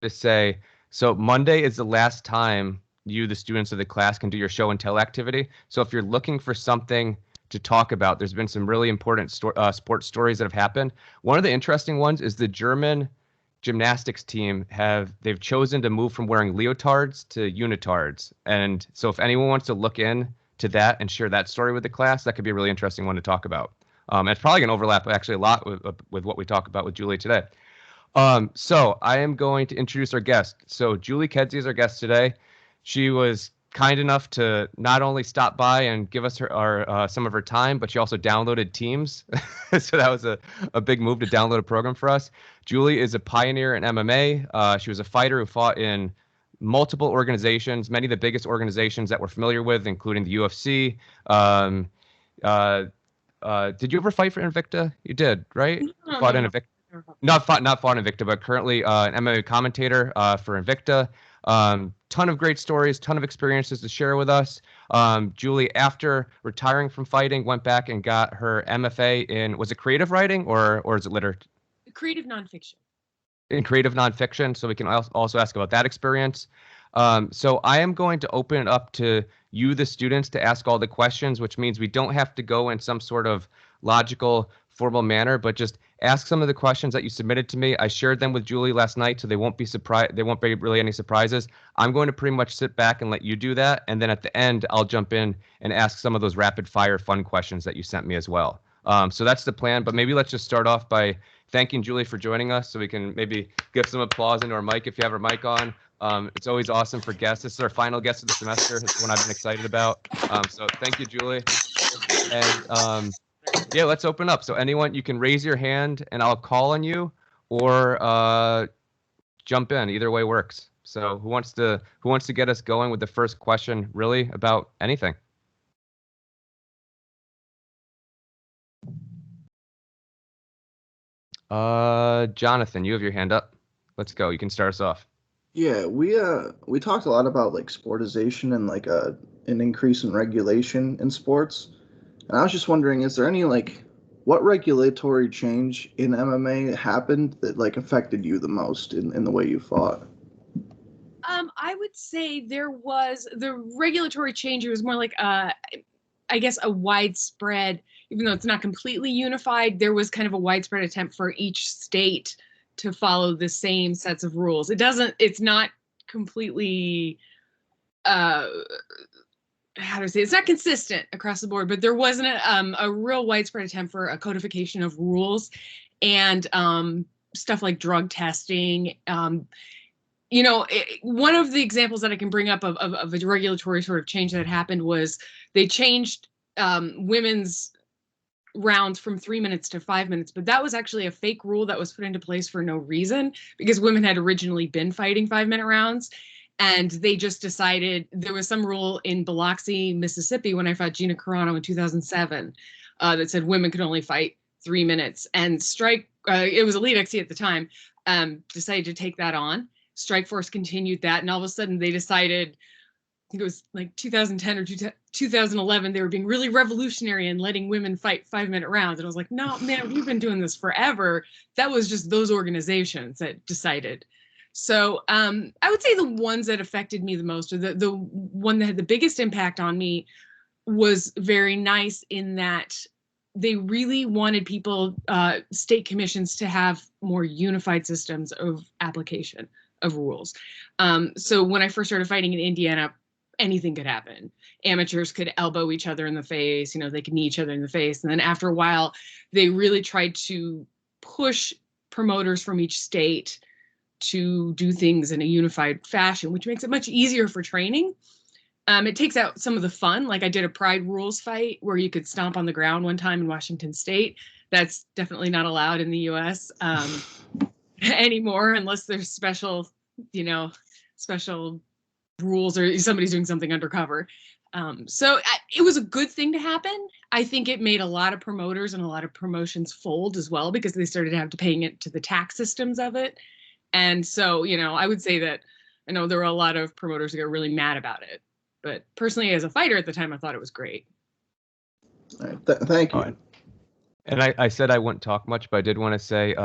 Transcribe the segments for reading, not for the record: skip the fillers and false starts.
to say, so Monday is the last time you, the students of the class, can do your show and tell activity. So if you're looking for something to talk about, there's been some really important sports stories that have happened. One of the interesting ones is the German gymnastics team they've chosen to move from wearing leotards to unitards. And so if anyone wants to look in to that and share that story with the class, that could be a really interesting one to talk about. It's probably going to overlap actually a lot with what we talk about with Julie today. So I am going to introduce our guest. So Julie Kedzie is our guest today. She was kind enough to not only stop by and give us some of her time, but she also downloaded Teams. So that was a big move to download a program for us. Julie is a pioneer in MMA. She was a fighter who fought in multiple organizations, many of the biggest organizations that we're familiar with, including the UFC. Did you ever fight for Invicta? You did, right? No, Fought no, in no. Invicta. Not fought Invicta, but currently an MMA commentator for Invicta. Ton of great stories, ton of experiences to share with us. Julie, after retiring from fighting, went back and got her MFA in, was it creative writing or is it literature? Creative nonfiction. In creative nonfiction, so we can also ask about that experience. So I am going to open it up to you, the students, to ask all the questions, which means we don't have to go in some sort of logical, formal manner, but just ask some of the questions that you submitted to me. I shared them with Julie last night, so they won't be surprised. They won't be really any surprises. I'm going to pretty much sit back and let you do that, and then at the end, I'll jump in and ask some of those rapid-fire fun questions that you sent me as well. So that's the plan, but maybe let's just start off by thanking Julie for joining us, so we can maybe give some applause into our mic if you have her mic on. It's always awesome for guests. This is our final guest of the semester. It's one I've been excited about. So thank you, Julie. And yeah, let's open up. So anyone, you can raise your hand and I'll call on you, or jump in. Either way works. So who wants to get us going with the first question, really about anything? Jonathan, you have your hand up. Let's go. You can start us off. Yeah, we talked a lot about like sportization and like an increase in regulation in sports. And I was just wondering, is there any like what regulatory change in MMA happened that like affected you the most in the way you fought? I would say there was the regulatory change. It was more like I guess a widespread, even though it's not completely unified, there was kind of a widespread attempt for each state to follow the same sets of rules. It's not completely, how to say, it's not consistent across the board, but there wasn't a real widespread attempt for a codification of rules and stuff like drug testing. One of the examples that I can bring up of a regulatory sort of change that happened was they changed women's rounds from 3 minutes to 5 minutes, but that was actually a fake rule that was put into place for no reason, because women had originally been fighting 5-minute rounds. And they just decided, there was some rule in Biloxi, Mississippi, when I fought Gina Carano in 2007, that said women could only fight 3 minutes. And it was Elite XC at the time, decided to take that on. Strikeforce continued that, and all of a sudden they decided, I think it was like 2010 or 2011, they were being really revolutionary and letting women fight 5-minute rounds. And I was like, no, man, we've been doing this forever. That was just those organizations that decided. So I would say the ones that affected me the most, or the one that had the biggest impact on me, was very nice in that they really wanted people, state commissions, to have more unified systems of application of rules. So when I first started fighting in Indiana, anything could happen. Amateurs could elbow each other in the face, they could knee each other in the face. And then after a while, they really tried to push promoters from each state to do things in a unified fashion, which makes it much easier for training. It takes out some of the fun. Like I did a Pride Rules fight where you could stomp on the ground one time in Washington State. That's definitely not allowed in the US anymore, unless there's special rules or somebody's doing something undercover. So it was a good thing to happen. I think it made a lot of promoters and a lot of promotions fold as well, because they started to have to paying it to the tax systems of it. And so, I would say that I know there were a lot of promoters who got really mad about it. But personally, as a fighter at the time, I thought it was great. All right, thank you. And I said I wouldn't talk much, but I did want to say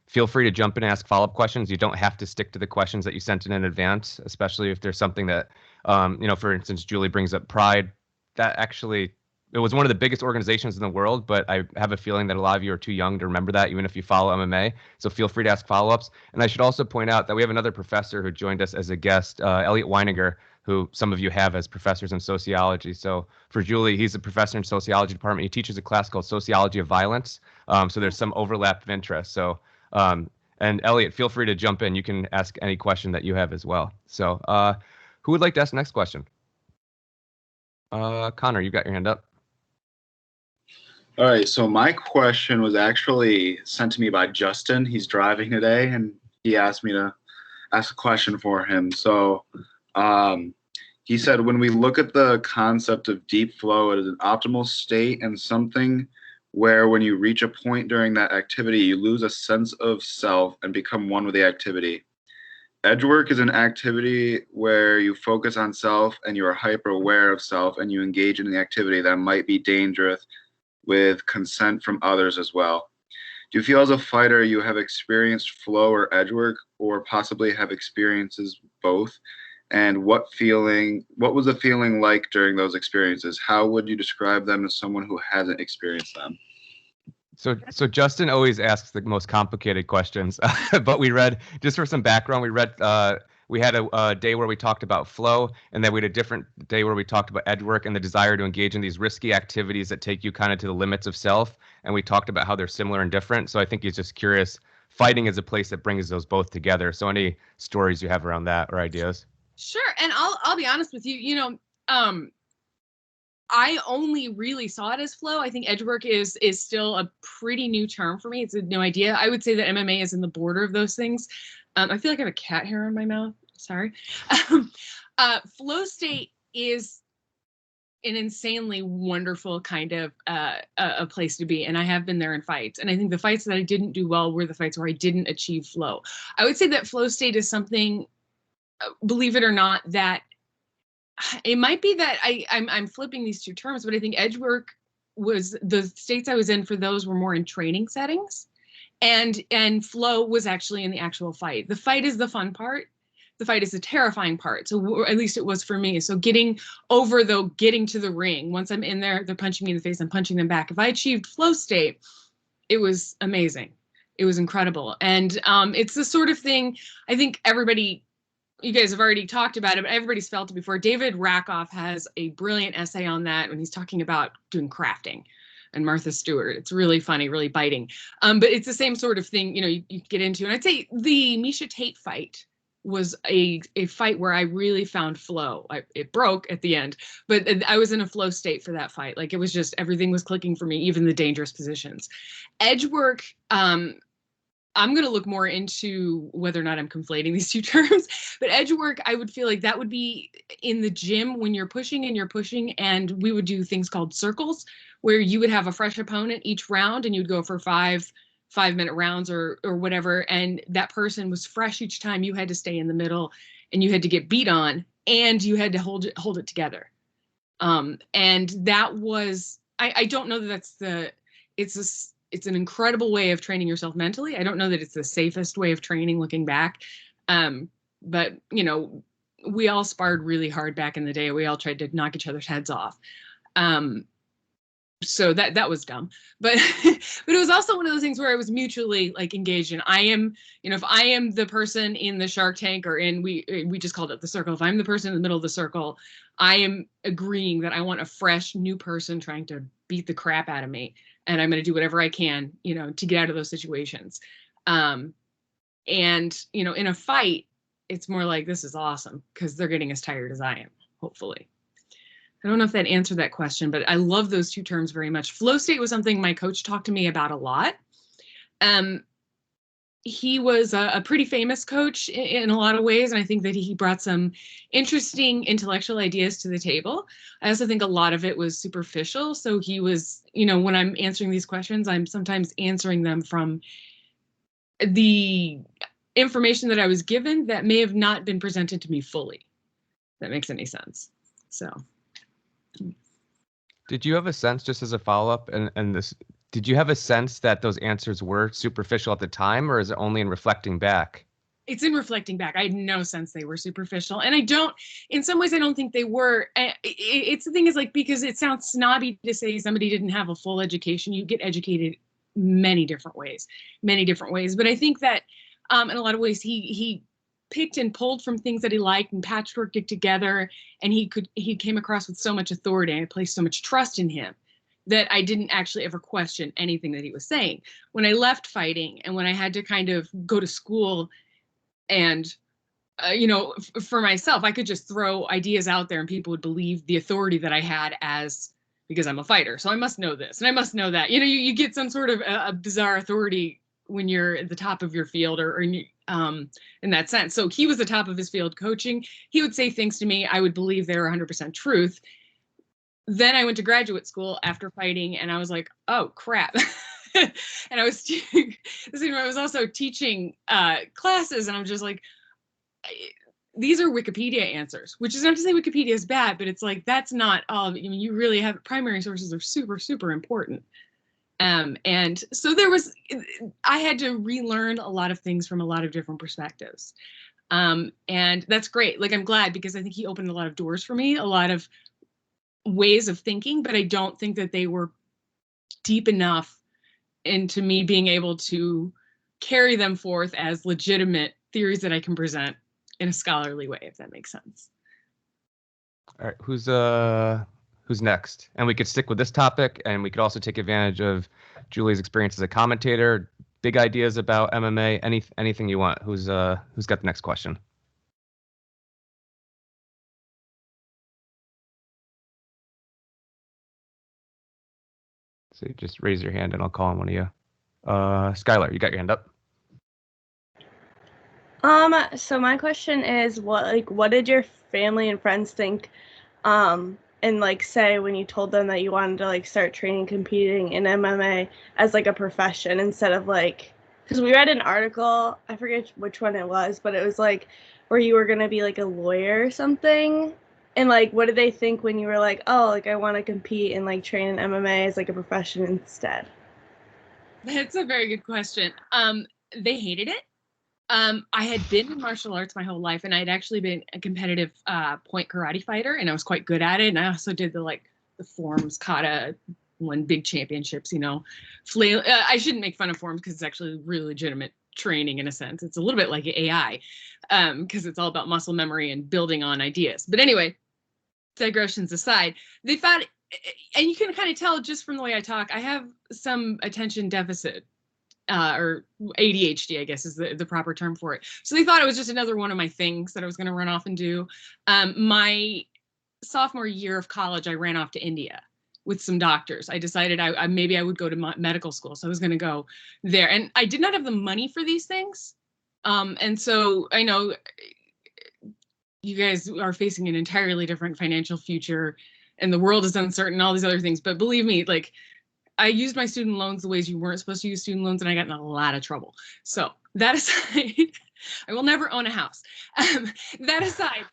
feel free to jump in and ask follow-up questions. You don't have to stick to the questions that you sent in advance, especially if there's something that, for instance, Julie brings up Pride. That actually, it was one of the biggest organizations in the world, but I have a feeling that a lot of you are too young to remember that, even if you follow MMA. So feel free to ask follow-ups. And I should also point out that we have another professor who joined us as a guest, Elliot Weininger, who some of you have as professors in sociology. So for Julie, he's a professor in sociology department. He teaches a class called Sociology of Violence. So there's some overlap of interest. So, and Elliot, feel free to jump in. You can ask any question that you have as well. So who would like to ask the next question? Connor, you got your hand up. All right, so my question was actually sent to me by Justin. He's driving today, and he asked me to ask a question for him. So he said, when we look at the concept of deep flow, it is an optimal state and something where when you reach a point during that activity, you lose a sense of self and become one with the activity. Edgework is an activity where you focus on self and you are hyper aware of self and you engage in the activity that might be dangerous with consent from others as well. Do you feel as a fighter you have experienced flow or edgework, or possibly have experiences both? And what was the feeling like during those experiences? How would you describe them to someone who hasn't experienced them? So Justin always asks the most complicated questions, but we read, just for some background, we had a day where we talked about flow, and then we had a different day where we talked about edgework and the desire to engage in these risky activities that take you kind of to the limits of self. And we talked about how they're similar and different. So I think he's just curious. Fighting is a place that brings those both together. So any stories you have around that or ideas? Sure. And I'll be honest with you, I only really saw it as flow. I think edgework is still a pretty new term for me. It's a new idea. I would say that MMA is in the border of those things. I feel like I have a cat hair on my mouth. Sorry. Flow state is an insanely wonderful kind of a place to be. And I have been there in fights. And I think the fights that I didn't do well were the fights where I didn't achieve flow. I would say that flow state is something, believe it or not, that it might be that I'm flipping these two terms, but I think edgework was, the states I was in for those were more in training settings, and flow was actually in the actual fight. The fight is the fun part. The fight is the terrifying part. So at least it was for me. So getting to the ring, once I'm in there, they're punching me in the face, I'm punching them back. If I achieved flow state, it was amazing. It was incredible. And it's the sort of thing, I think you guys have already talked about it, but everybody's felt it before. David Rakoff has a brilliant essay on that when he's talking about doing crafting, and Martha Stewart. It's really funny, really biting. But it's the same sort of thing, you get into. And I'd say the Misha Tate fight was a fight where I really found flow. It broke at the end, but I was in a flow state for that fight. Like, it was just, everything was clicking for me, even the dangerous positions. Edgework, I'm going to look more into whether or not I'm conflating these two terms, but edgework, I would feel like that would be in the gym when you're pushing, and we would do things called circles, where you would have a fresh opponent each round and you'd go for 5-minute rounds or whatever. And that person was fresh each time. You had to stay in the middle and you had to get beat on, and you had to hold it together. And that was, I don't know that it's an incredible way of training yourself mentally. I don't know that it's the safest way of training looking back. But we all sparred really hard back in the day. We all tried to knock each other's heads off. So that was dumb, but it was also one of those things where I was mutually engaged in. I am, if I am the person in the Shark Tank, or we just called it the circle. If I'm the person in the middle of the circle, I am agreeing that I want a fresh new person trying to beat the crap out of me. And I'm going to do whatever I can, to get out of those situations. And, in a fight, it's more like, this is awesome because they're getting as tired as I am, hopefully. I don't know if that answered that question, but I love those two terms very much. Flow state was something my coach talked to me about a lot. He was a pretty famous coach in a lot of ways, and I think that he brought some interesting intellectual ideas to the table. I also think a lot of it was superficial. So he was, when I'm answering these questions, I'm sometimes answering them from the information that I was given that may have not been presented to me fully. If that makes any sense. So. Did you have a sense, just as a follow-up, and this, Did you have a sense that those answers were superficial at the time, or is it only in reflecting back? It's in reflecting back. I had no sense they were superficial. And in some ways, I don't think they were. It's the thing is like, because it sounds snobby to say somebody didn't have a full education. You get educated many different ways. But I think that in a lot of ways, he picked and pulled from things that he liked and patchworked it together. And he came across with so much authority, and I placed so much trust in him that I didn't actually ever question anything that he was saying. When I left fighting and when I had to kind of go to school and, for myself, I could just throw ideas out there and people would believe the authority that I had because I'm a fighter. So I must know this and I must know that. You get some sort of a bizarre authority when you're at the top of your field or in that sense. So he was the top of his field coaching. He would say things to me. I would believe they were 100% truth. Then I went to graduate school after fighting and I was like, oh, crap. And I was also teaching classes, and I'm just like, these are Wikipedia answers, which is not to say Wikipedia is bad, but it's like, that's not all. You really have primary sources are super, super important. And so I had to relearn a lot of things from a lot of different perspectives. And that's great. Like, I'm glad, because I think he opened a lot of doors for me, a lot of ways of thinking, but I don't think that they were deep enough into me being able to carry them forth as legitimate theories that I can present in a scholarly way, if that makes sense. All right, who's next? And we could stick with this topic, and we could also take advantage of Julie's experience as a commentator, big ideas about MMA, anything you want. Who's got the next question? So just raise your hand and I'll call on one of you. Skylar, you got your hand up. So my question is, what did your family and friends think, and say when you told them that you wanted to start training, competing in MMA as a profession instead of because we read an article, I forget which one it was, but it was where you were gonna be a lawyer or something. And what did they think when you were I want to compete and train in MMA as a profession instead? That's a very good question. They hated it. I had been in martial arts my whole life, and I'd actually been a competitive point karate fighter, and I was quite good at it. And I also did the forms kata, won big championships. Flail. I shouldn't make fun of forms because it's actually really legitimate training in a sense. It's a little bit like AI, because it's all about muscle memory and building on ideas. But anyway, digressions aside, they thought, and you can kind of tell just from the way I talk, I have some attention deficit, or ADHD, I guess is the proper term for it. So they thought it was just another one of my things that I was going to run off and do. My sophomore year of college, I ran off to India with some doctors. I decided maybe I would go to medical school. So I was going to go there, and I did not have the money for these things. And so I know you guys are facing an entirely different financial future, and the world is uncertain, all these other things. But believe me, I used my student loans the ways you weren't supposed to use student loans, and I got in a lot of trouble. So that aside, I will never own a house. That aside,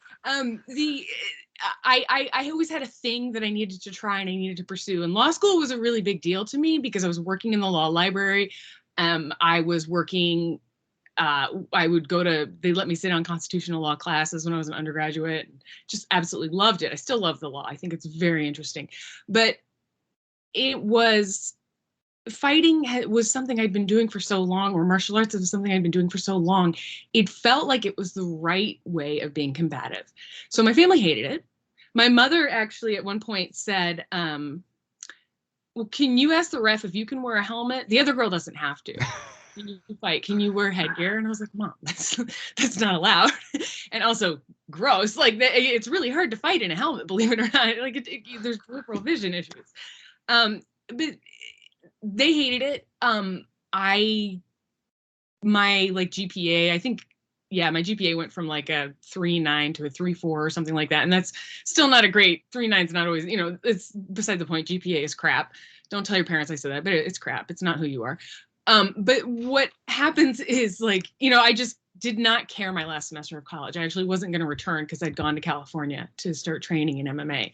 I always had a thing that I needed to try and I needed to pursue. And law school was a really big deal to me because I was working in the law library. I was working, they let me sit on constitutional law classes when I was an undergraduate. Just absolutely loved it. I still love the law. I think it's very interesting. But fighting was something I'd been doing for so long, or martial arts was something I'd been doing for so long. It felt like it was the right way of being combative. So my family hated it. My mother actually at one point said, well, can you ask the ref if you can wear a helmet? The other girl doesn't have to. When you fight, can you wear headgear? And I was like, Mom, that's not allowed. And also gross. It's really hard to fight in a helmet, believe it or not. There's peripheral vision issues. But they hated it. My GPA, I think, my GPA went from a 3.9 to a 3.4 or something like that. And that's still not a great, 3.9 is not always, it's beside the point. GPA is crap. Don't tell your parents I said that, but it's crap. It's not who you are. But what happens is I just did not care my last semester of college. I actually wasn't going to return because I'd gone to California to start training in MMA.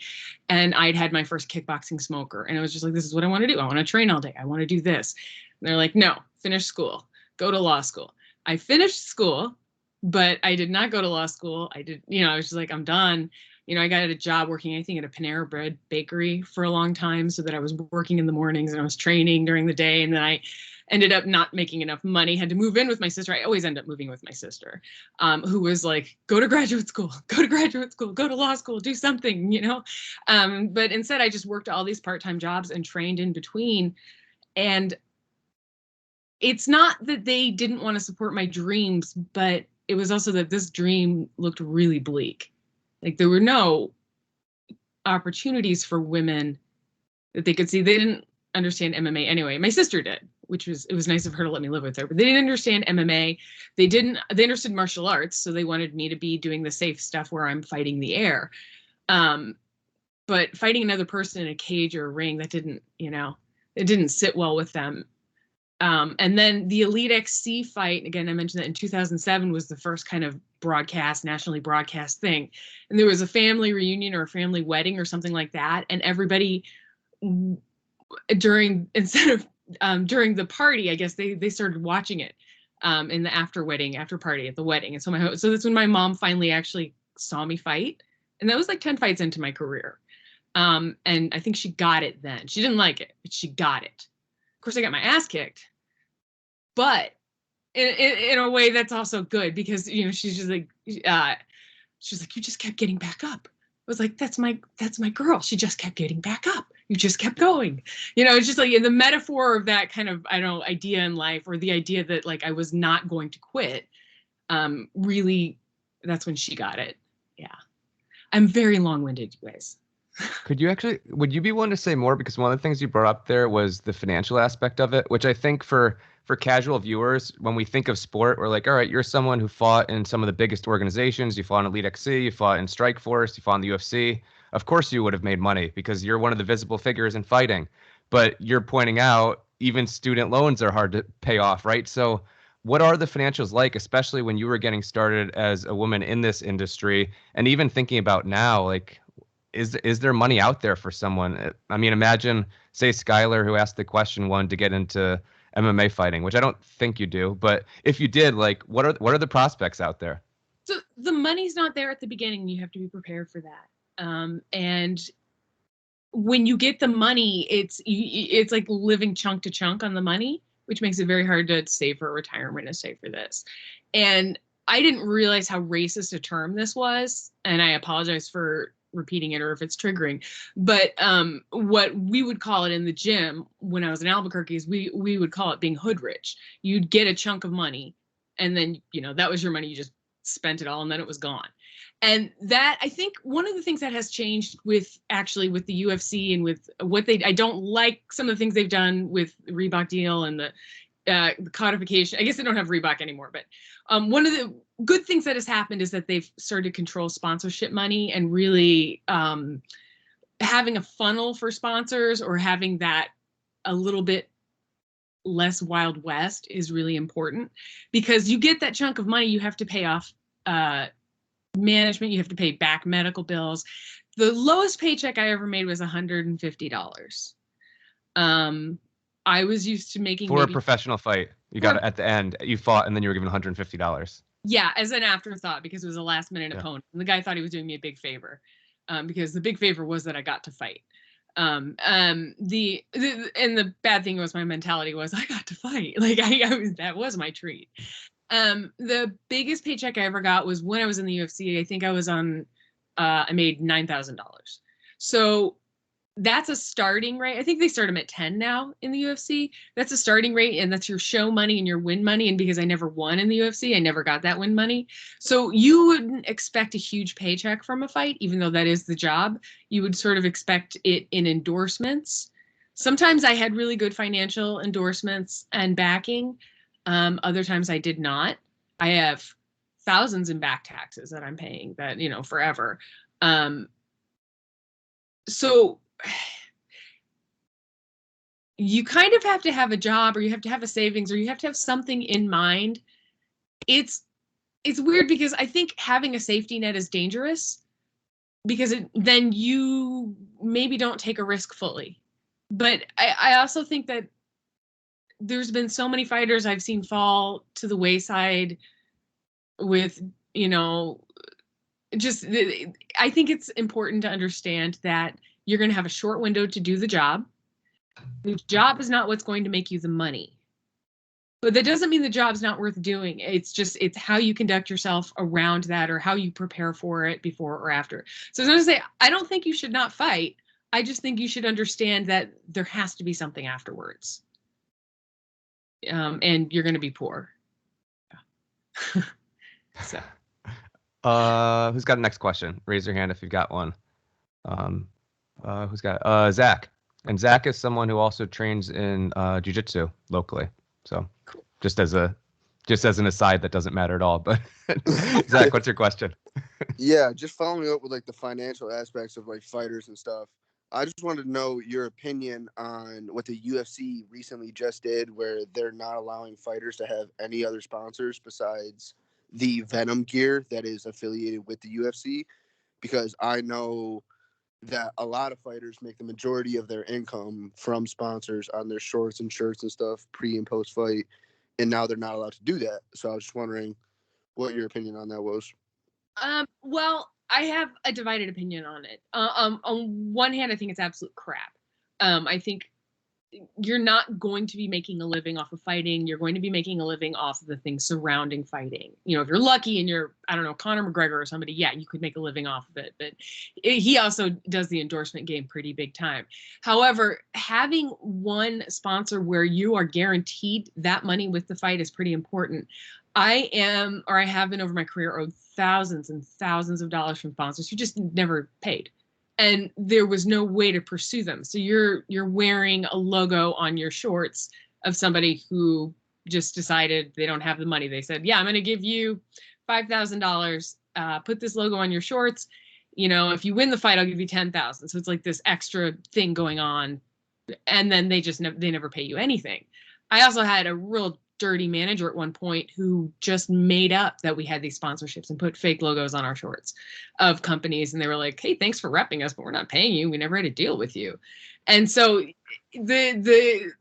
And I'd had my first kickboxing smoker. And I was just like, this is what I want to do. I want to train all day. I want to do this. And they're like, no, finish school, go to law school. I finished school, but I did not go to law school. I did, I was just like, I'm done. I got a job working, I think, at a Panera Bread bakery for a long time, so that I was working in the mornings and I was training during the day. And then I ended up not making enough money, had to move in with my sister. I always end up moving with my sister, who was like, go to graduate school, go to law school, do something, But instead, I just worked all these part-time jobs and trained in between. And it's not that they didn't want to support my dreams, but it was also that this dream looked really bleak. Like, there were no opportunities for women that they could see. They didn't understand MMA anyway. My sister did, it was nice of her to let me live with her, but they didn't understand MMA. They understood martial arts. So they wanted me to be doing the safe stuff where I'm fighting the air. But fighting another person in a cage or a ring, that didn't, it didn't sit well with them. And then the Elite XC fight, again, I mentioned that in 2007 was the first kind of nationally broadcast thing. And there was a family reunion or a family wedding or something like that. And everybody during the party, I guess they started watching it in the after party at the wedding. And so that's when my mom finally actually saw me fight. And that was like 10 fights into my career. And I think she got it then. She didn't like it, but she got it. Of course, I got my ass kicked, but in a way that's also good, because she's just like, you just kept getting back up. I was like, that's my girl. She just kept getting back up. You just kept going. It's just like, in the metaphor of that kind of, idea in life, or the idea that like I was not going to quit. Really, that's when she got it. Yeah, I'm very long-winded, you guys. Would you be willing to say more? Because one of the things you brought up there was the financial aspect of it, which I think for casual viewers, when we think of sport, we're like, all right, you're someone who fought in some of the biggest organizations. You fought in Elite XC, you fought in Strikeforce, you fought in the UFC. Of course you would have made money because you're one of the visible figures in fighting. But you're pointing out even student loans are hard to pay off, right? So what are the financials like, especially when you were getting started as a woman in this industry? And even thinking about now, like, is there money out there for someone? I mean, imagine, say, Skylar, who asked the question, wanted to get into MMA fighting, which I don't think you do. But if you did, like, what are the prospects out there? So the money's not there at the beginning. You have to be prepared for that. And when you get the money, it's like living chunk to chunk on the money, which makes it very hard to save for retirement and save for this. And I didn't realize how racist a term this was, and I apologize for repeating it or if it's triggering, but what we would call it in the gym when I was in Albuquerque is we would call it being hood rich. You'd get a chunk of money, and then that was your money. You just spent it all, and then it was gone. And that, I think, one of the things that has changed with the UFC and with what I don't like some of the things they've done with the Reebok deal and the codification. I guess they don't have Reebok anymore, but one of the good things that has happened is that they've started to control sponsorship money, and really having a funnel for sponsors, or having that a little bit less Wild West, is really important, because you get that chunk of money, you have to pay off management, you have to pay back medical bills. The lowest paycheck I ever made was $150. I was used to making for a professional fight. You got it at the end. You fought, and then you were given $150. Yeah, as an afterthought, because it was a last minute opponent. And the guy thought he was doing me a big favor, because the big favor was that I got to fight. The bad thing was, my mentality was, I got to fight. Like that was my treat. The biggest paycheck I ever got was when I was in the UFC. I think I was I made $9,000. So that's a starting rate. I think they start them at 10 now in the UFC. That's a starting rate, and that's your show money and your win money. And because I never won in the UFC, I never got that win money. So you wouldn't expect a huge paycheck from a fight, even though that is the job. You would sort of expect it in endorsements. Sometimes I had really good financial endorsements and backing. Other times I did not. I have thousands in back taxes that I'm paying that, forever. So you kind of have to have a job, or you have to have a savings, or you have to have something in mind. It's it's weird because I think having a safety net is dangerous because then you maybe don't take a risk fully. But I also think that there's been so many fighters I've seen fall to the wayside with, just, I think it's important to understand that you're going to have a short window to do the job. The job is not what's going to make you the money. But that doesn't mean the job's not worth doing. It's how you conduct yourself around that or how you prepare for it before or after. So I was going to say, I don't think you should not fight. I just think you should understand that there has to be something afterwards. And you're going to be poor. Yeah. So. Who's got the next question? Raise your hand if you've got one. Who's got Zach? And Zach is someone who also trains in jiu-jitsu locally. So cool. Just as an aside, that doesn't matter at all. But Zach, what's your question? Yeah, just following up with like the financial aspects of like fighters and stuff. I just wanted to know your opinion on what the UFC recently just did, where they're not allowing fighters to have any other sponsors besides the Venom gear that is affiliated with the UFC, because I know that a lot of fighters make the majority of their income from sponsors on their shorts and shirts and stuff pre and post fight, and now they're not allowed to do that. So I was just wondering what your opinion on that was. Well, I have a divided opinion on it. On one hand, I think it's absolute crap. I think you're not going to be making a living off of fighting. You're going to be making a living off of the things surrounding fighting. If you're lucky and you're, I don't know, Conor McGregor or somebody, yeah, you could make a living off of it. But he also does the endorsement game pretty big time. However, having one sponsor where you are guaranteed that money with the fight is pretty important. I have been over my career owed thousands and thousands of dollars from sponsors who just never paid. And there was no way to pursue them. So you're wearing a logo on your shorts of somebody who just decided they don't have the money. They said, yeah, I'm going to give you $5,000, put this logo on your shorts. If you win the fight, I'll give you $10,000. So it's like this extra thing going on. And then they never pay you anything. I also had a real dirty manager at one point who just made up that we had these sponsorships and put fake logos on our shorts of companies. And they were like, hey, thanks for repping us, but we're not paying you. We never had a deal with you. And so the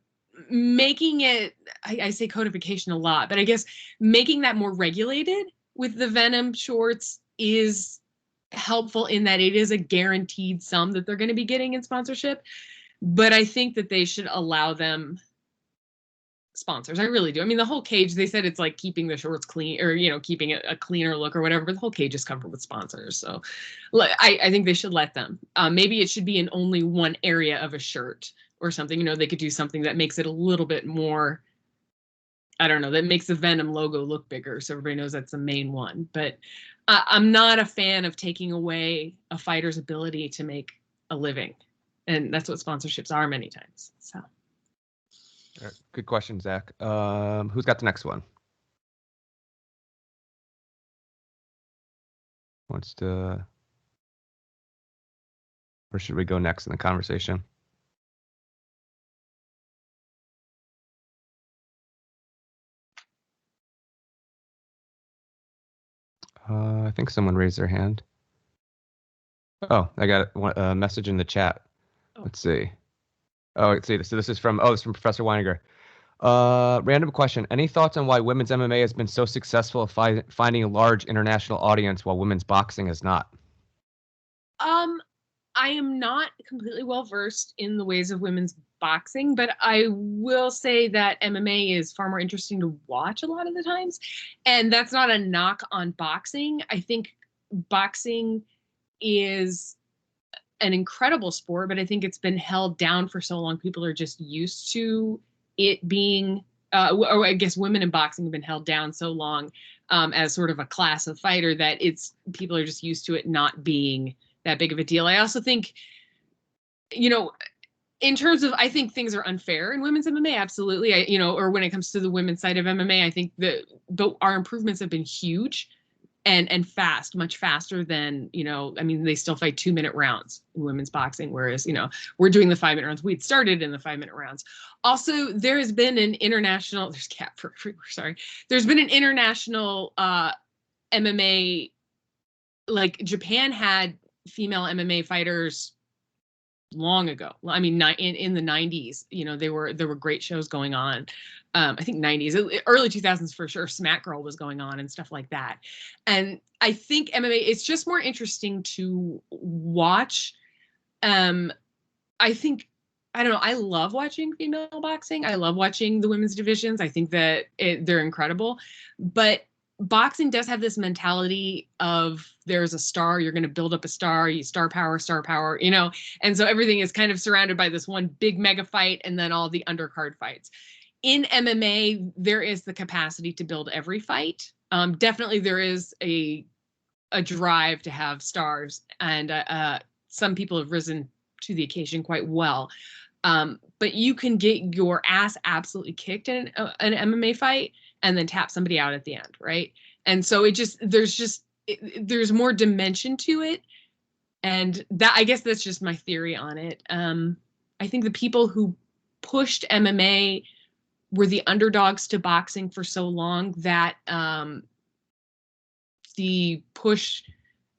making it, I say codification a lot, but I guess making that more regulated with the Venom shorts is helpful in that it is a guaranteed sum that they're going to be getting in sponsorship. But I think that they should allow them sponsors. I really do. I mean, the whole cage, they said it's like keeping the shorts clean or, keeping it a cleaner look or whatever, but the whole cage is covered with sponsors. So I think they should let them. Maybe it should be in only one area of a shirt or something. They could do something that makes it a little bit more, I don't know, that makes the Venom logo look bigger so everybody knows that's the main one. But I'm not a fan of taking away a fighter's ability to make a living. And that's what sponsorships are many times. So. Good question, Zach. Who's got the next one? Where should we go next in the conversation? I think someone raised their hand. Oh, I got a message in the chat. Let's see. Oh, let's see. So this is from Professor Weininger. Random question. Any thoughts on why women's MMA has been so successful at finding a large international audience while women's boxing is not? I am not completely well versed in the ways of women's boxing, but I will say that MMA is far more interesting to watch a lot of the times. And that's not a knock on boxing. I think boxing is an incredible sport, but I think it's been held down for so long. People are just used to it being, or I guess women in boxing have been held down so long as sort of a class of fighter that people are just used to it not being that big of a deal. I also think, in terms of, I think things are unfair in women's MMA, absolutely. Or when it comes to the women's side of MMA, I think our improvements have been huge. And fast, much faster than, they still fight 2-minute rounds in women's boxing, whereas, we're doing the 5-minute rounds. We'd started in the 5-minute rounds. Also, there has been an international, there's cat fur everywhere, sorry. There's been an international MMA, like Japan had female MMA fighters long ago. I mean, in the 90s, you know, there were great shows going on. I think 90s, early 2000s for sure. Smack Girl was going on and stuff like that. And I think MMA, it's just more interesting to watch. I think, I don't know, I love watching female boxing. I love watching the women's divisions. I think that they're incredible. But boxing does have this mentality of there's a star, you're going to build up a star, you star power, you know, and so everything is kind of surrounded by this one big mega fight and then all the undercard fights. In MMA, there is the capacity to build every fight. Definitely there is a drive to have stars, and some people have risen to the occasion quite well. But you can get your ass absolutely kicked in an MMA fight and then tap somebody out at the end, right? And so there's more dimension to it. And that, I guess that's just my theory on it. I think the people who pushed MMA were the underdogs to boxing for so long that the push,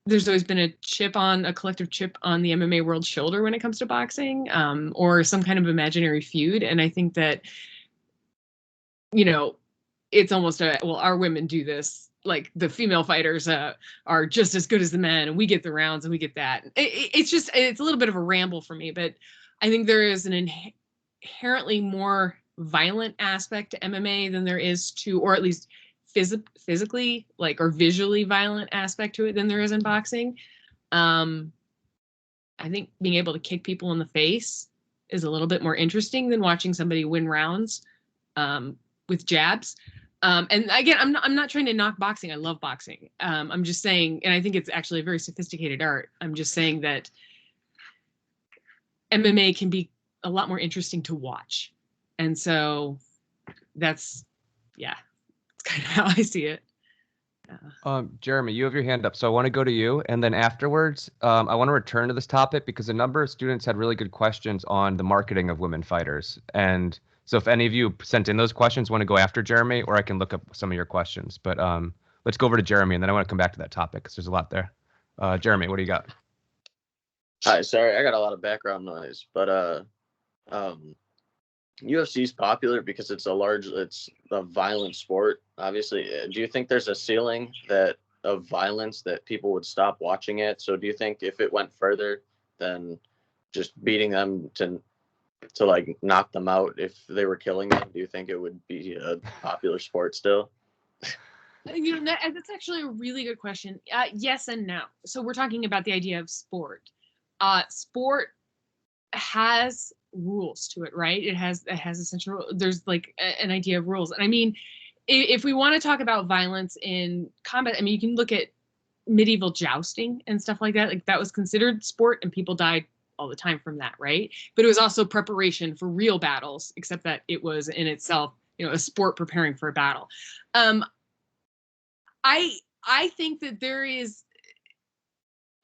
there's always been a collective chip on the MMA world's shoulder when it comes to boxing, or some kind of imaginary feud. And I think that, you know, it's almost well, our women do this. Like the female fighters are just as good as the men, and we get the rounds and we get that. It's a little bit of a ramble for me, but I think there is an inherently more violent aspect to MMA than there is to, or at least physically, like, or visually violent aspect to it than there is in boxing. I think being able to kick people in the face is a little bit more interesting than watching somebody win rounds with jabs. And again, I'm not trying to knock boxing. I love boxing. I'm just saying, and I think it's actually a very sophisticated art. I'm just saying that MMA can be a lot more interesting to watch. And so that's kind of how I see it. Jeremy, you have your hand up, so I want to go to you, and then afterwards, I want to return to this topic because a number of students had really good questions on the marketing of women fighters. And so if any of you sent in those questions, want to go after Jeremy, or I can look up some of your questions. But let's go over to Jeremy, and then I want to come back to that topic because there's a lot there. Jeremy, what do you got? Hi, sorry, I got a lot of background noise, but UFC is popular because it's a violent sport. Obviously, do you think there's a ceiling of violence that people would stop watching it? So do you think if it went further than just beating them to like knock them out, if they were killing them, do you think it would be a popular sport still? You know, that's actually a really good question. Yes and no. So we're talking about the idea of sport. Sport has rules to it, right? It has essential. There's like an idea of rules, and I mean, if we want to talk about violence in combat, I mean, you can look at medieval jousting and stuff like that. Like that was considered sport, and people died all the time from that, right? But it was also preparation for real battles, except that it was in itself, you know, a sport preparing for a battle. I think that there is.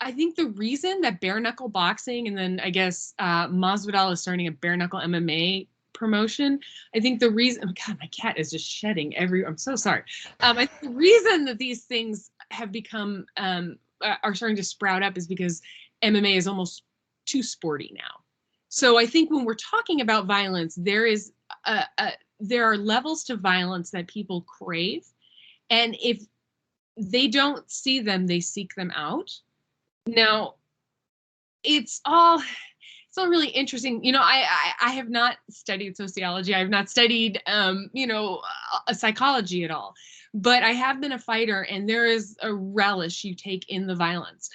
I think the reason that bare knuckle boxing, and then I guess Masvidal is starting a bare knuckle MMA promotion. I think the reason, oh God, my cat is just shedding I'm so sorry. I think the reason that these things have become, are starting to sprout up is because MMA is almost too sporty now. So I think when we're talking about violence, there are levels to violence that people crave. And if they don't see them, they seek them out. Now, it's all really interesting. You know, I have not studied sociology. I have not studied, psychology at all. But I have been a fighter, and there is a relish you take in the violence.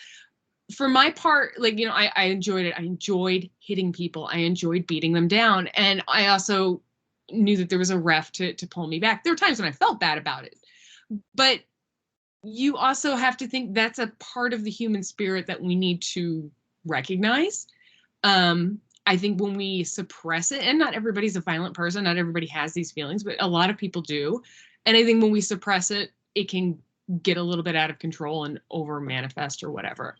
For my part, like, you know, I enjoyed it. I enjoyed hitting people. I enjoyed beating them down. And I also knew that there was a ref to pull me back. There were times when I felt bad about it. But you also have to think that's a part of the human spirit that we need to recognize. I think when we suppress it, and not everybody's a violent person, not everybody has these feelings, but a lot of people do. And I think when we suppress it, it can get a little bit out of control and over manifest or whatever.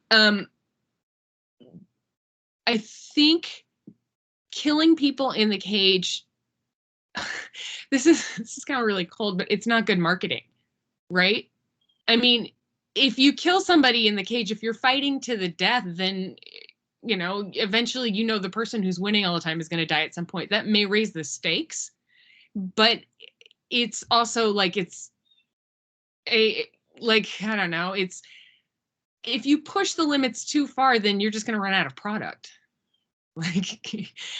I think killing people in the cage, this is kind of really cold, but it's not good marketing, right? I mean, if you kill somebody in the cage, if you're fighting to the death, then, eventually, the person who's winning all the time is going to die at some point. That may raise the stakes, but it's also like, I don't know, if you push the limits too far, then you're just going to run out of product.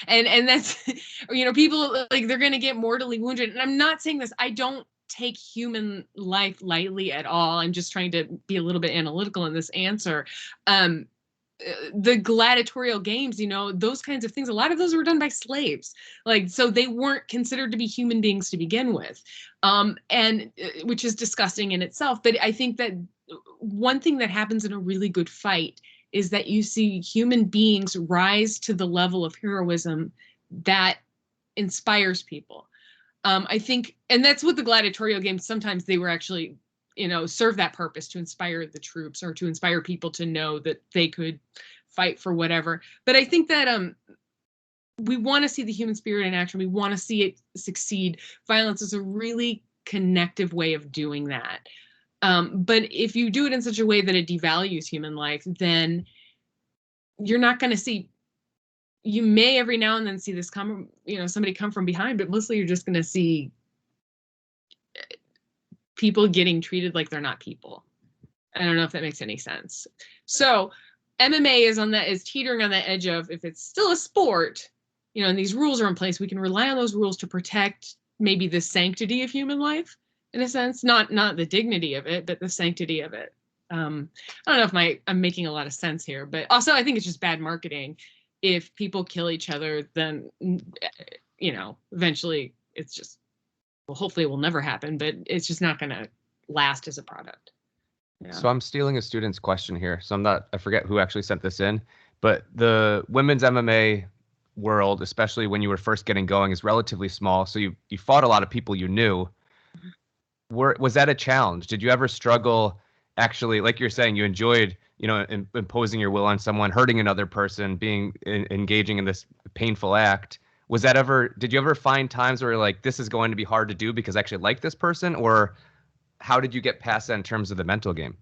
And that's, people, they're going to get mortally wounded. And I'm not saying this, I don't take human life lightly at all. I'm just trying to be a little bit analytical in this answer. The gladiatorial games, those kinds of things, a lot of those were done by slaves. So they weren't considered to be human beings to begin with. And which is disgusting in itself. But I think that one thing that happens in a really good fight is that you see human beings rise to the level of heroism that inspires people. I think, and that's what the gladiatorial games, sometimes they were actually, serve that purpose to inspire the troops or to inspire people to know that they could fight for whatever. But I think that we want to see the human spirit in action. We want to see it succeed. Violence is a really connective way of doing that. But if you do it in such a way that it devalues human life, then you're not going to see, you may every now and then see this come, somebody come from behind, but mostly you're just going to see people getting treated like they're not people. I don't know if that makes any sense. So MMA is teetering on the edge of, if it's still a sport, and these rules are in place, we can rely on those rules to protect maybe the sanctity of human life. In a sense, not the dignity of it, but the sanctity of it. I don't know if I'm making a lot of sense here, but also I think it's just bad marketing. If people kill each other, then, eventually it's just, well, hopefully it will never happen, but it's just not going to last as a product. Yeah. So I'm stealing a student's question here. So I forget who actually sent this in, but the women's MMA world, especially when you were first getting going, is relatively small. So you fought a lot of people you knew. Was that a challenge? Did you ever struggle, actually, like you're saying, you enjoyed, imposing your will on someone, hurting another person, engaging in this painful act? Did you ever find times where you're like, this is going to be hard to do because I actually like this person? Or how did you get past that in terms of the mental game?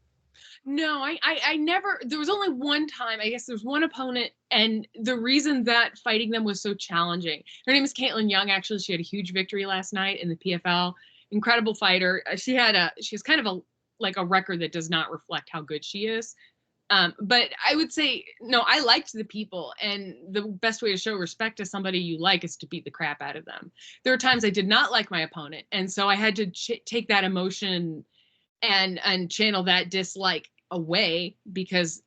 No, I never, there was only one time, I guess there's one opponent, and the reason that fighting them was so challenging. Her name is Caitlin Young, actually. She had a huge victory last night in the PFL. Incredible fighter. She has kind of a record that does not reflect how good she is. But I would say, no, I liked the people, and the best way to show respect to somebody you like is to beat the crap out of them. There were times I did not like my opponent, and so I had to take that emotion and channel that dislike away, because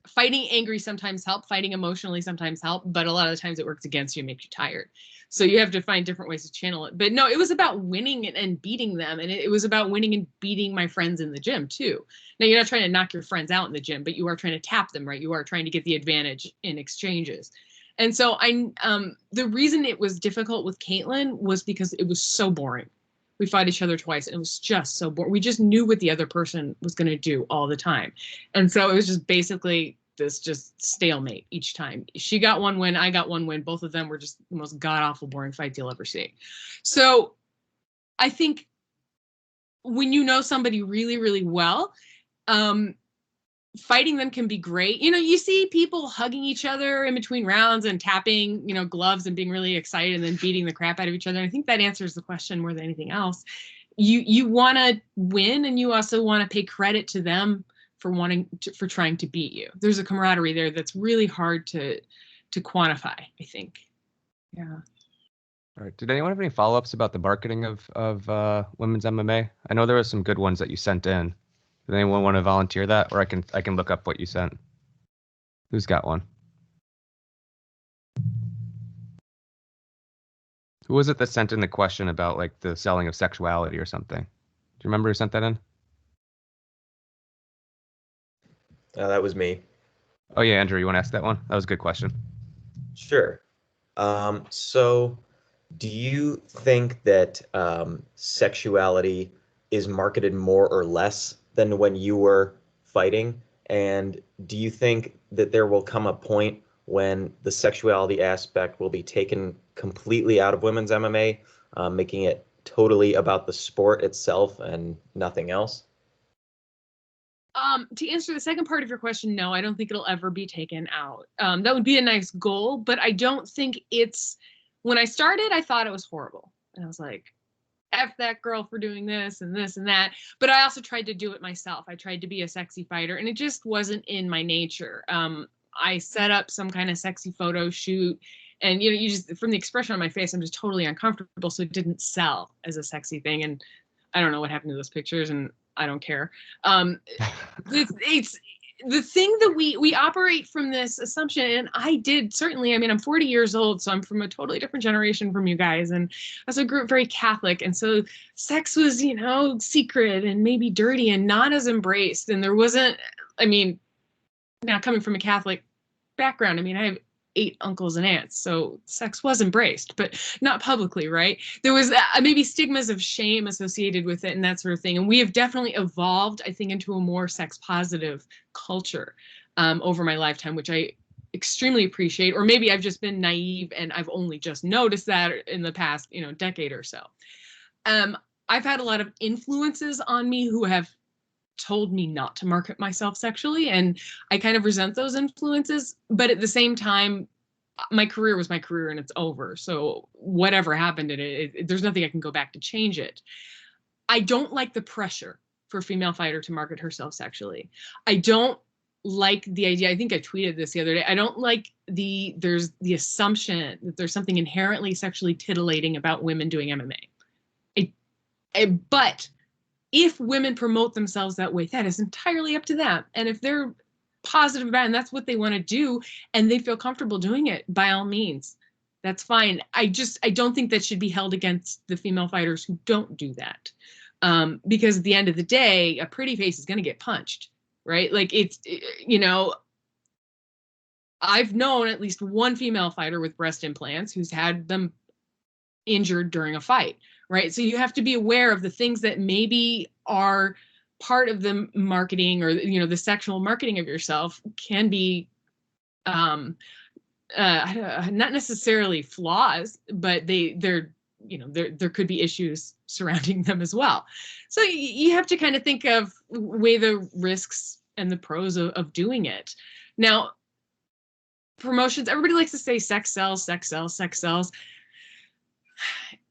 fighting angry sometimes help, fighting emotionally sometimes help, but a lot of the times it works against you and makes you tired. So you have to find different ways to channel it. But no, it was about winning and beating them. And it was about winning and beating my friends in the gym too. Now, you're not trying to knock your friends out in the gym, but you are trying to tap them, right? You are trying to get the advantage in exchanges. And so the reason it was difficult with Caitlin was because it was so boring. We fought each other twice, and it was just so boring. We just knew what the other person was going to do all the time. And so it was just basically this just stalemate each time. She got one win, I got one win. Both of them were just the most god-awful boring fights you'll ever see. So I think when you know somebody really, really well, fighting them can be great. You see people hugging each other in between rounds and tapping, gloves and being really excited and then beating the crap out of each other. And I think that answers the question more than anything else. You want to win, and you also want to pay credit to them for trying to beat you. There's a camaraderie there that's really hard to quantify, I think. Yeah. All right. Did anyone have any follow-ups about the marketing of women's MMA? I know there were some good ones that you sent in. Does anyone want to volunteer that, or I can look up what you sent? Who's got one? Who was it that sent in the question about like the selling of sexuality or something? Do you remember who sent that in? That was me. Oh yeah, Andrew, you want to ask that one? That was a good question. Sure. So do you think that sexuality is marketed more or less than when you were fighting? And do you think that there will come a point when the sexuality aspect will be taken completely out of women's MMA, making it totally about the sport itself and nothing else? To answer the second part of your question, no, I don't think it'll ever be taken out. That would be a nice goal, but I don't think it's, when I started, I thought it was horrible. And I was like, F that girl for doing this and this and that. But I also tried to do it myself. I tried to be a sexy fighter, and it just wasn't in my nature. I set up some kind of sexy photo shoot, and you just, from the expression on my face, I'm just totally uncomfortable. So it didn't sell as a sexy thing. And I don't know what happened to those pictures, and I don't care. It's the thing that we operate from this assumption, and I did certainly. I mean, I'm 40 years old, so I'm from a totally different generation from you guys, and as a group, very Catholic, and so sex was, secret and maybe dirty and not as embraced. And there wasn't. I mean, now coming from a Catholic background, I mean, I have 8 uncles and aunts, so sex was embraced, but not publicly, right? There was maybe stigmas of shame associated with it and that sort of thing. And we have definitely evolved, I think, into a more sex positive culture over my lifetime, which I extremely appreciate. Or maybe I've just been naive and I've only just noticed that in the past, decade or so. I've had a lot of influences on me who have told me not to market myself sexually, and I kind of resent those influences, but at the same time, my career was my career and it's over. So whatever happened in it, there's nothing I can go back to change it. I don't like the pressure for a female fighter to market herself sexually. I don't like the idea. I think I tweeted this the other day. I don't like there's the assumption that there's something inherently sexually titillating about women doing MMA. But if women promote themselves that way, that is entirely up to them. And if they're positive about it and that's what they want to do and they feel comfortable doing it, by all means, that's fine. I don't think that should be held against the female fighters who don't do that. Because at the end of the day, a pretty face is going to get punched, right? Like I've known at least one female fighter with breast implants who's had them injured during a fight. Right. So you have to be aware of the things that maybe are part of the marketing or, the sexual marketing of yourself can be not necessarily flaws, but there could be issues surrounding them as well. So you have to kind of think of, weigh the risks and the pros of doing it. Now, promotions, everybody likes to say sex sells, sex sells, sex sells.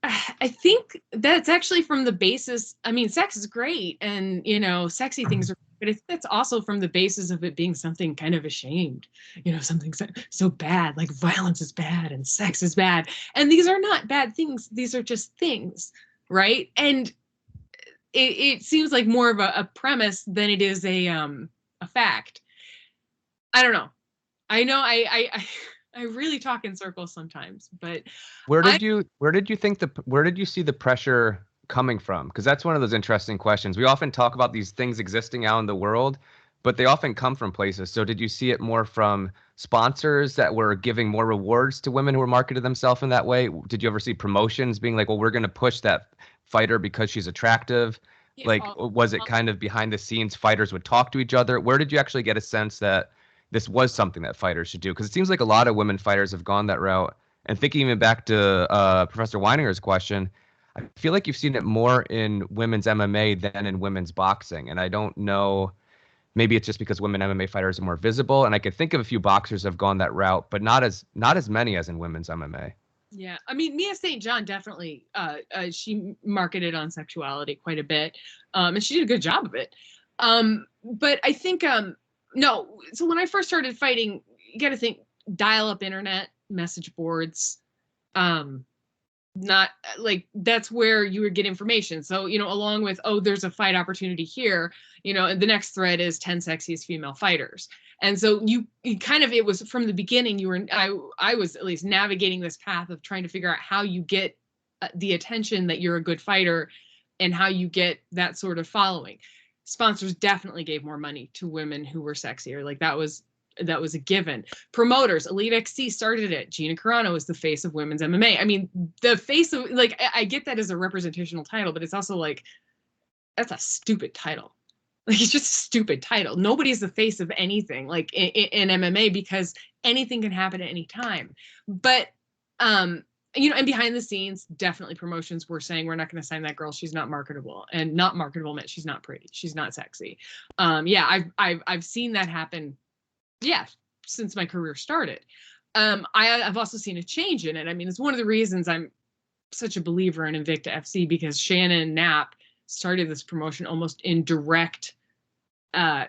I think that's actually from the basis. I mean, sex is great and, sexy things are, but I think that's also from the basis of it being something kind of ashamed, something so bad, like violence is bad and sex is bad. And these are not bad things. These are just things, right? And it seems like more of a premise than it is a fact. I don't know. I know I really talk in circles sometimes, but where did you see the pressure coming from? Because that's one of those interesting questions. We often talk about these things existing out in the world, but they often come from places. So did you see it more from sponsors that were giving more rewards to women who were marketed themselves in that way? Did you ever see promotions being like, well, we're going to push that fighter because she's attractive? Yeah, like, was it kind of behind the scenes, fighters would talk to each other? Where did you actually get a sense that this was something that fighters should do? Because it seems like a lot of women fighters have gone that route. And thinking even back to Professor Weininger's question, I feel like you've seen it more in women's MMA than in women's boxing. And I don't know, maybe it's just because women MMA fighters are more visible. And I could think of a few boxers have gone that route, but not as many as in women's MMA. Yeah, I mean, Mia St. John definitely, she marketed on sexuality quite a bit, and she did a good job of it. But I think, no, so when I first started fighting, you got to think dial-up internet, message boards, not like that's where you would get information. So, along with, oh, there's a fight opportunity here, and the next thread is 10 sexiest female fighters. And so you kind of, it was from the beginning, I was at least navigating this path of trying to figure out how you get the attention that you're a good fighter and how you get that sort of following. Sponsors definitely gave more money to women who were sexier. Like that was a given. Promoters, Elite XC started it. Gina Carano was the face of women's MMA. I mean, the face of, like, I get that as a representational title, but it's also like, that's a stupid title. Like, it's just a stupid title. Nobody's the face of anything, like in MMA, because anything can happen at any time. But and behind the scenes, definitely promotions were saying, we're not going to sign that girl. She's not marketable, and not marketable meant she's not pretty. She's not sexy. I've seen that happen. Yeah. Since my career started. I've also seen a change in it. I mean, it's one of the reasons I'm such a believer in Invicta FC, because Shannon Knapp started this promotion almost in direct, as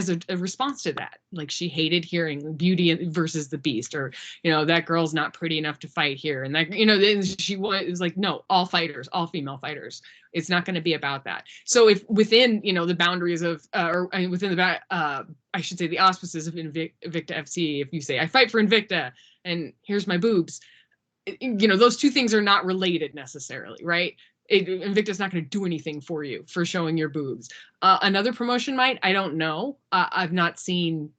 a response to that. Like, she hated hearing Beauty versus the Beast, or, that girl's not pretty enough to fight here. And that, then she was like, no, all fighters, all female fighters. It's not going to be about that. So if within, the boundaries of, within the, I should say the auspices of Invicta FC, if you say, I fight for Invicta and here's my boobs, those two things are not related necessarily, right? Invicta's not going to do anything for you for showing your boobs. Another promotion might, I don't know. I've not seen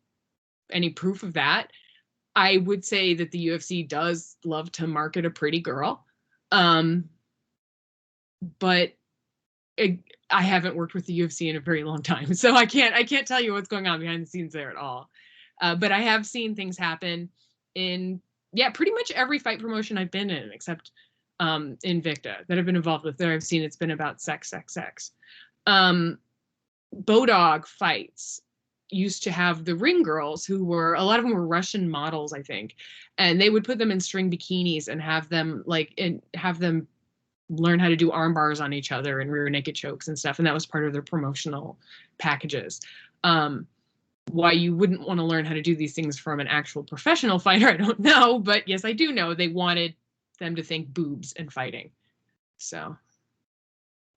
any proof of that. I would say that the UFC does love to market a pretty girl. But I haven't worked with the UFC in a very long time, so I can't tell you what's going on behind the scenes there at all. But I have seen things happen in, pretty much every fight promotion I've been in, except Invicta, that I've been involved with. There I've seen it's been about sex. Bodog fights used to have the ring girls, who were, a lot of them were Russian models, I think, and they would put them in string bikinis and have them learn how to do arm bars on each other and rear naked chokes and stuff, and that was part of their promotional packages. Why you wouldn't want to learn how to do these things from an actual professional fighter, I don't know, but yes, I do know they wanted them to think boobs and fighting. So,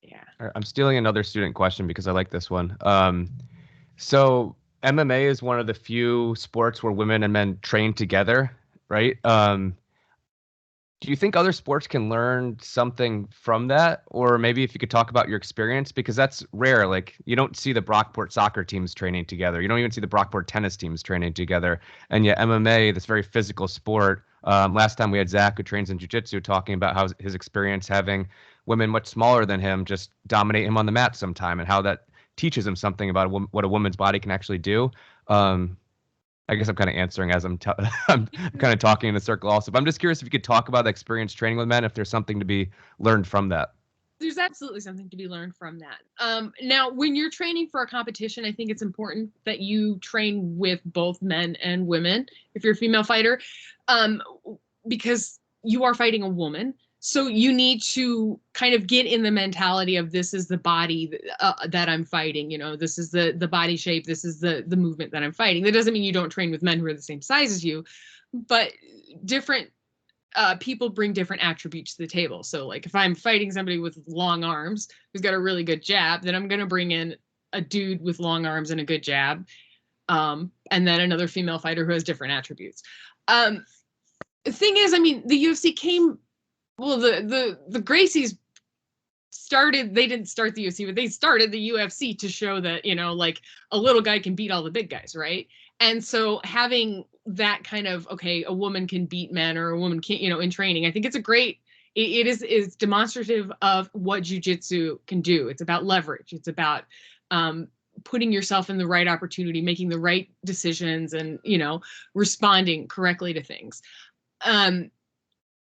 yeah. I'm stealing another student question because I like this one. So MMA is one of the few sports where women and men train together, right? Do you think other sports can learn something from that? Or maybe if you could talk about your experience, because that's rare. Like, you don't see the Brockport soccer teams training together. You don't even see the Brockport tennis teams training together. And yet MMA, this very physical sport, last time we had Zach, who trains in jiu-jitsu, talking about how his experience having women much smaller than him just dominate him on the mat sometime, and how that teaches him something about what a woman's body can actually do. I guess I'm kind of answering as I'm kind of talking in a circle also. But I'm just curious if you could talk about the experience training with men, if there's something to be learned from that. There's absolutely something to be learned from that. Now, when you're training for a competition, I think it's important that you train with both men and women, if you're a female fighter, because you are fighting a woman. So you need to kind of get in the mentality of, this is the body that I'm fighting. This is the body shape. This is the movement that I'm fighting. That doesn't mean you don't train with men who are the same size as you, but different people bring different attributes to the table. So like, if I'm fighting somebody with long arms who's got a really good jab, then I'm going to bring in a dude with long arms and a good jab. And then another female fighter who has different attributes. The thing is, I mean, the UFC came, well, the Gracies started, they didn't start the UFC, but they started the UFC to show that, like, a little guy can beat all the big guys, right? And so having that kind of, okay, a woman can beat men, or a woman can't, in training, I think it's a great, it is demonstrative of what jiu-jitsu can do. It's about leverage. It's about putting yourself in the right opportunity, making the right decisions, and, responding correctly to things.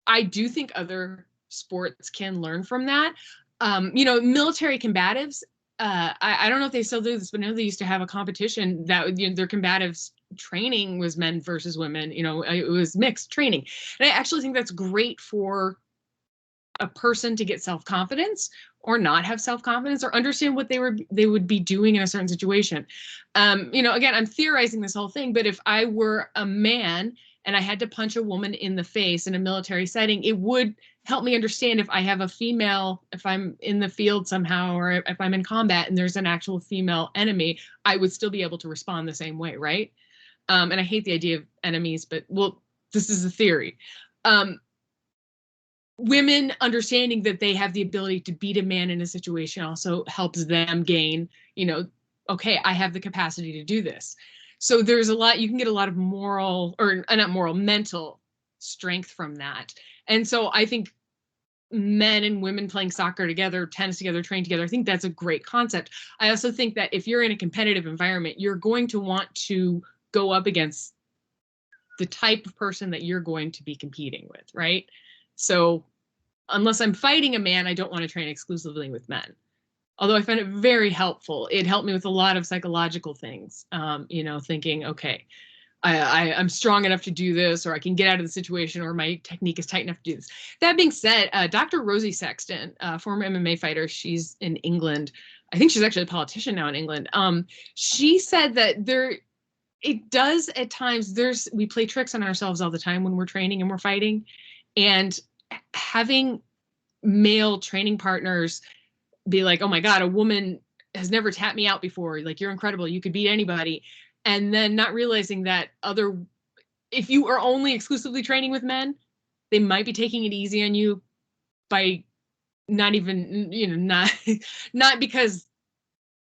I do think other sports can learn from that. Military combatives, I don't know if they still do this, but I know they used to have a competition that their combatives training was men versus women. It was mixed training. And I actually think that's great for a person to get self-confidence, or not have self-confidence, or understand what they would be doing in a certain situation. Again, I'm theorizing this whole thing, but if I were a man and I had to punch a woman in the face in a military setting, it would help me understand if I have a female, if I'm in the field somehow, or if I'm in combat and there's an actual female enemy, I would still be able to respond the same way, right? And I hate the idea of enemies, but, well, this is a theory. Women understanding that they have the ability to beat a man in a situation also helps them gain, okay, I have the capacity to do this. So there's you can get a lot of mental strength from that. And so I think men and women playing soccer together, tennis together, train together, I think that's a great concept. I also think that if you're in a competitive environment, you're going to want to go up against the type of person that you're going to be competing with, right? So unless I'm fighting a man, I don't want to train exclusively with men. Although I find it very helpful. It helped me with a lot of psychological things, thinking, okay, I'm strong enough to do this, or I can get out of the situation, or my technique is tight enough to do this. That being said, Dr. Rosie Sexton, former MMA fighter, she's in England. I think she's actually a politician now in England. She said that it does at times, we play tricks on ourselves all the time when we're training and we're fighting. And having male training partners be like, oh my God, a woman has never tapped me out before. Like, you're incredible. You could beat anybody. And then not realizing that if you are only exclusively training with men, they might be taking it easy on you by not even, not because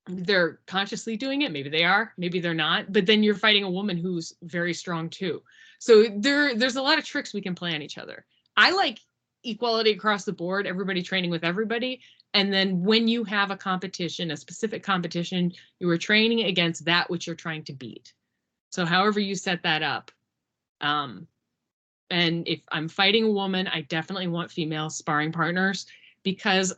they're consciously doing it. Maybe they are, maybe they're not, but then you're fighting a woman who's very strong too. So there's a lot of tricks we can play on each other. I like equality across the board, everybody training with everybody. And then when you have a competition, a specific competition, you are training against that which you're trying to beat. So however you set that up. And if I'm fighting a woman, I definitely want female sparring partners, because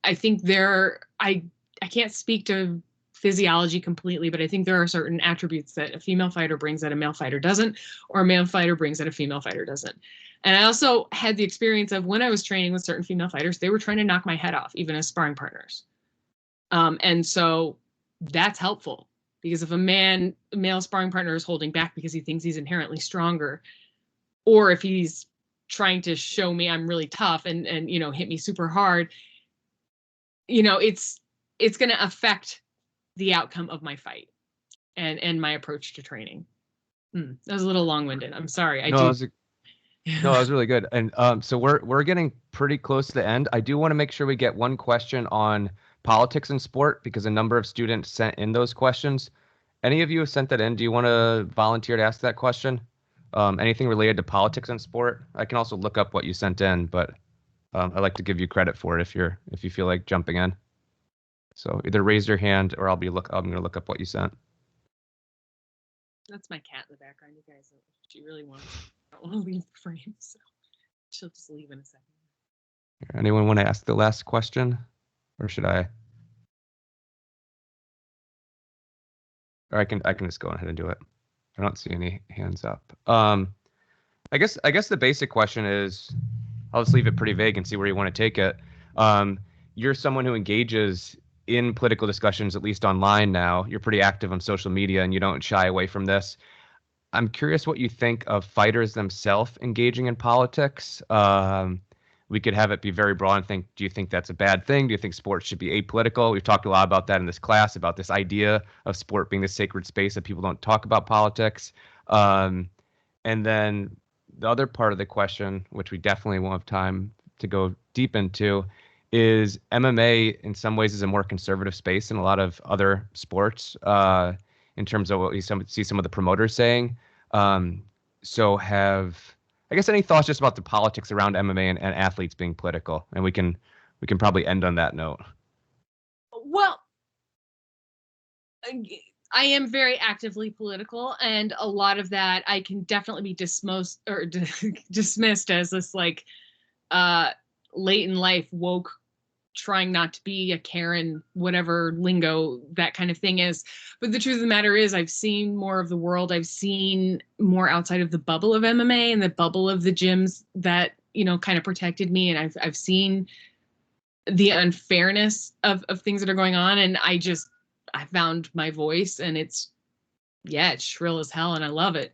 I think I can't speak to physiology completely, but I think there are certain attributes that a female fighter brings that a male fighter doesn't, or a male fighter brings that a female fighter doesn't. And I also had the experience of when I was training with certain female fighters, they were trying to knock my head off, even as sparring partners. And so that's helpful, because if a male sparring partner is holding back because he thinks he's inherently stronger, or if he's trying to show me I'm really tough and hit me super hard, it's going to affect the outcome of my fight and my approach to training. That was a little long-winded. I'm sorry. No, that was really good. And so we're getting pretty close to the end. I do want to make sure we get one question on politics in sport, because a number of students sent in those questions. Any of you have sent that in? Do you want to volunteer to ask that question? Anything related to politics in sport? I can also look up what you sent in, but I'd like to give you credit for it if you feel like jumping in. So either raise your hand, or I'm going to look up what you sent. That's my cat in the background, you guys. She really wants. I don't want to leave the frame, so she'll just leave in a second. Anyone want to ask the last question, or should I? Or I can just go ahead and do it. I don't see any hands up. I guess the basic question is, I'll just leave it pretty vague and see where you want to take it. You're someone who engages in political discussions, at least online now. You're pretty active on social media, and you don't shy away from this. I'm curious what you think of fighters themselves engaging in politics. We could have it be very broad and think, do you think that's a bad thing? Do you think sports should be apolitical? We've talked a lot about that in this class, about this idea of sport being the sacred space that people don't talk about politics. And then the other part of the question, which we definitely won't have time to go deep into, is MMA in some ways is a more conservative space than a lot of other sports in terms of what we see some of the promoters saying. So I guess any thoughts just about the politics around MMA and athletes being political? And we can probably end on that note. Well, I am very actively political, and a lot of that I can definitely be dismissed as this like late in life woke, trying not to be a Karen, whatever lingo that kind of thing is. But the truth of the matter is, I've seen more of the world. I've seen more outside of the bubble of MMA and the bubble of the gyms that, kind of protected me. And I've seen the unfairness of things that are going on. And I found my voice, and it's shrill as hell, and I love it.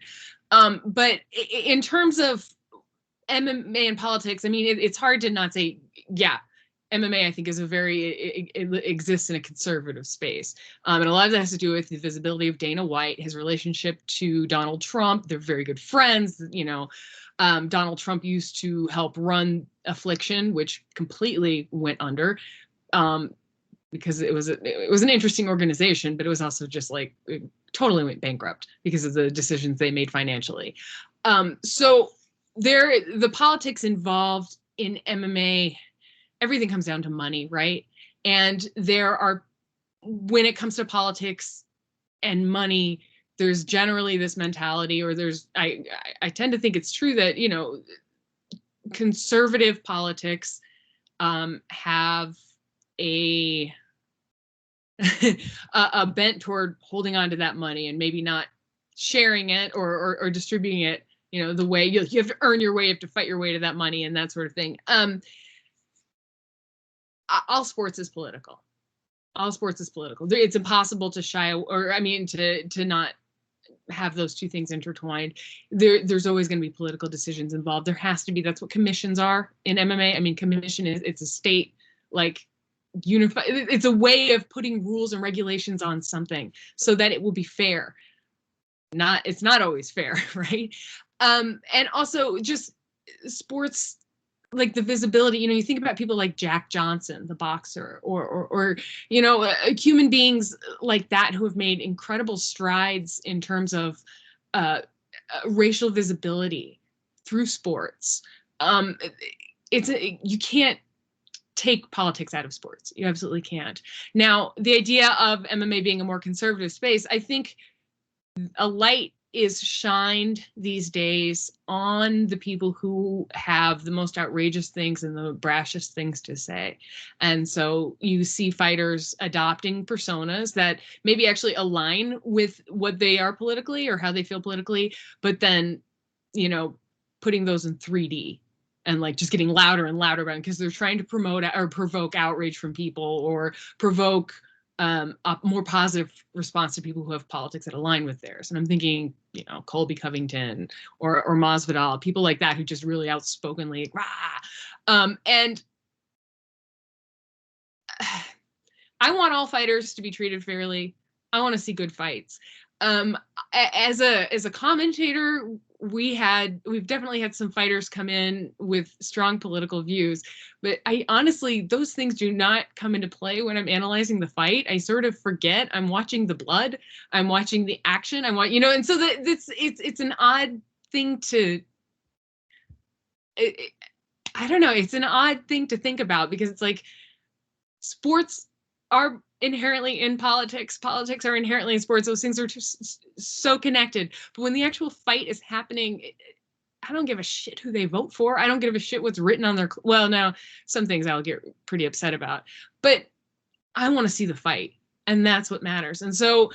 But in terms of MMA and politics, I mean, it's hard to not say, MMA, I think, it exists in a conservative space. And a lot of that has to do with the visibility of Dana White, his relationship to Donald Trump. They're very good friends. Donald Trump used to help run Affliction, which completely went under because it was an interesting organization, but it was also just like it totally went bankrupt because of the decisions they made financially. So the politics involved in MMA, everything comes down to money, right? And when it comes to politics and money, there's generally this mentality, or I tend to think it's true that, you know, conservative politics have a a bent toward holding on to that money and maybe not sharing it or distributing it, you know, the way you have to earn your way, you have to fight your way to that money and that sort of thing. All sports is political. All sports is political. It's impossible to to not have those two things intertwined. There's always going to be political decisions involved. There has to be. That's what commissions are in MMA. I mean, commission it's a state like unified. It's a way of putting rules and regulations on something so that it will be fair. It's not always fair, right? And also just sports, like the visibility, you know, you think about people like Jack Johnson, the boxer, or you know, human beings like that who have made incredible strides in terms of racial visibility through sports. You can't take politics out of sports. You absolutely can't. Now, the idea of MMA being a more conservative space, I think a light is shined these days on the people who have the most outrageous things and the brashest things to say. And so you see fighters adopting personas that maybe actually align with what they are politically or how they feel politically, but then, you know, putting those in 3D and like just getting louder and louder about it because they're trying to promote or provoke outrage from people or provoke a more positive response to people who have politics that align with theirs. And I'm thinking, you know, Colby Covington or Masvidal, people like that who just really outspokenly, rah. And I want all fighters to be treated fairly. I want to see good fights. As a commentator, we've definitely had some fighters come in with strong political views, but I honestly, those things do not come into play when I'm analyzing the fight. I sort of forget I'm watching the blood, I'm watching the action, you know, and so it's an odd thing to, I don't know, it's an odd thing to think about because it's like sports are inherently in politics are inherently in sports. Those things are just so connected, but when the actual fight is happening, I don't give a shit who they vote for. I don't give a shit what's written on their well, now some things I'll get pretty upset about, but I want to see the fight, and that's what matters. And so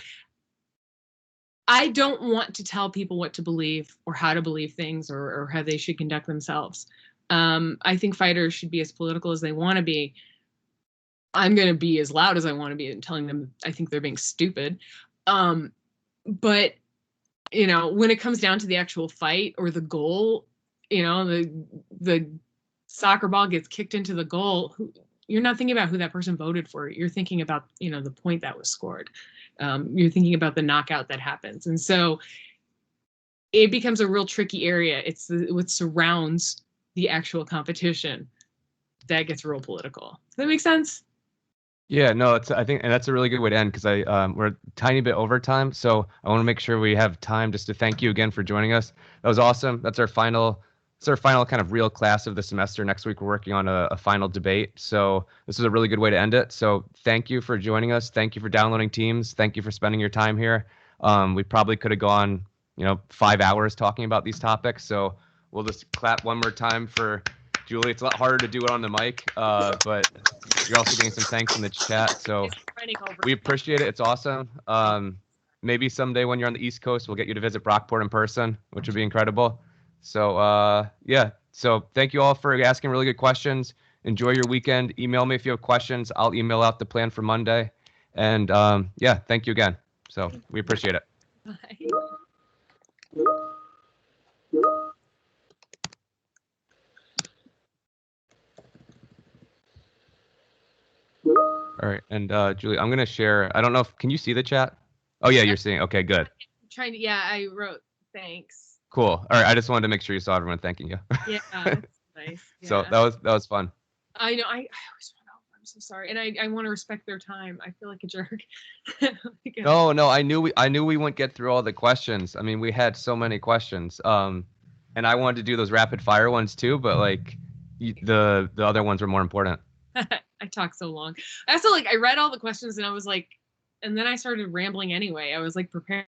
I don't want to tell people what to believe or how to believe things or how they should conduct themselves. I think fighters should be as political as they want to be. I'm going to be as loud as I want to be and telling them I think they're being stupid. But, you know, when it comes down to the actual fight or the goal, you know, the soccer ball gets kicked into the goal, you're not thinking about who that person voted for. You're thinking about, you know, the point that was scored. You're thinking about the knockout that happens. And so it becomes a real tricky area. It's what surrounds the actual competition that gets real political. Does that make sense? Yeah, no, I think, and that's a really good way to end because we're a tiny bit over time. So I want to make sure we have time just to thank you again for joining us. That was awesome. That's our final kind of real class of the semester. Next week, we're working on a final debate. So this is a really good way to end it. So thank you for joining us. Thank you for downloading Teams. Thank you for spending your time here. We probably could have gone, you know, 5 hours talking about these topics. So we'll just clap one more time for Julie. It's a lot harder to do it on the mic, but you're also getting some thanks in the chat. So we appreciate it. It's awesome. Maybe someday when you're on the East Coast, we'll get you to visit Brockport in person, which would be incredible. So yeah. So thank you all for asking really good questions. Enjoy your weekend. Email me if you have questions. I'll email out the plan for Monday. And yeah, thank you again. So we appreciate it. Bye. All right, and Julie, I'm gonna share. I don't know if can you see the chat? Oh yeah, you're seeing. Okay, good. I wrote thanks. Cool. All right, I just wanted to make sure you saw everyone thanking you. Yeah, that's nice. Yeah. So that was fun. I know. I always want to. I'm so sorry, and I want to respect their time. I feel like a jerk. No, I knew we wouldn't get through all the questions. I mean, we had so many questions. And I wanted to do those rapid fire ones too, but like the other ones were more important. I talked so long. I also I read all the questions and I was like, and then I started rambling anyway. I was like preparing